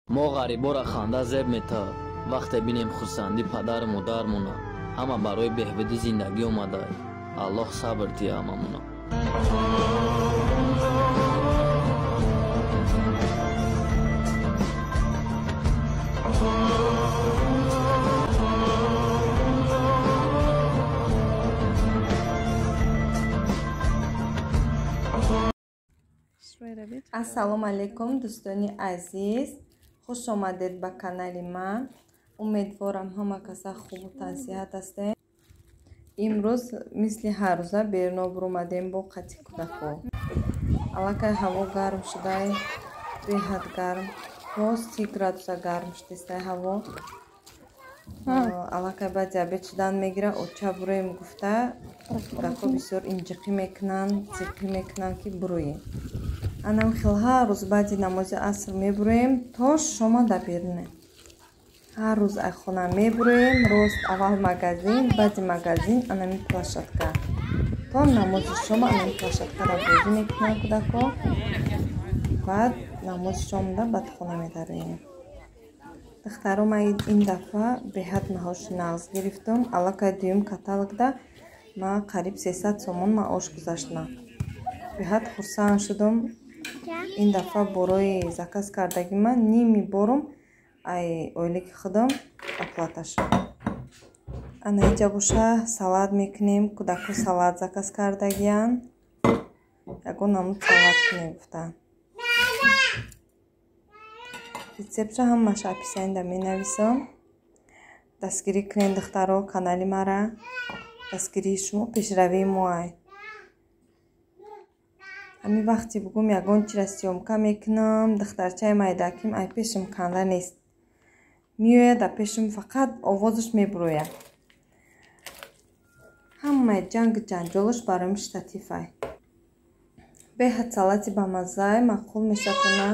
ما غریبا خنده زیب میتا وقتی بینیم خورسندی پدر مادرمونا همه برای بهبودی زندگی اومده. الله صبر دیه هممونا. Ассалому алейкум дӯстони азиз, хуш омадед ба канали ман. Умедворам ҳама каса хубу тансиҳат ҳастед. имрӯз мисли ҳар рӯза бернобур омадем бо қати кӯдако. аллакай ҳаво гарм шудай, беҳад гарм, то 30 градуса гарм шудестай ҳаво. аллакай ба диабет шудан мегира, оча буроем гуфта кӯдако бисёр инҷиқӣ мекунанд, зиқӣ мекунанд ки буроем. анам хел ҳар рӯз баъди намози аср мебуроем то шома да беруне. ҳар рӯз ай хона мебуроем, рост аввал магазин, баъди магазин анами площадка. то намози шома анами площадкара бозӣ мекунанд кӯдако. баъд намози шомда бад хона медароем. духтаро ма ин дафъа беҳад маҳоши нағз гирифтам. аллакай дуюм каталогда ма қариб 300 сомон маош гузаштам. беҳад хурсанд шудам. ин дафъа борои заказ кардаги ман ними борум ай ойлики худам оплата шуд. ана иҷа боша салат мекунем. кӯдако салат заказ кардагиянд. ягон намуд салат кунем гуфтанд. рецептша ҳамаша описанида менависам. дастгирӣ кунед духтаро канали мара. дастгирии шумо пешравии моай. ҳамин вақти бугум ягон чира сёмка мекунам. духтарчаи майдаким ай пешим канда нест. миёяд а пешим фақат овозаш мебурояд. ҳамаи ҷангу ҷанҷолаш бароим штатифай. беҳад салати бамаззаи маъқул мешакуна.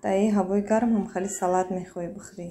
дар ин ҳавои гарм ҳам хали салат мехоҳӣ бихӯрӣ.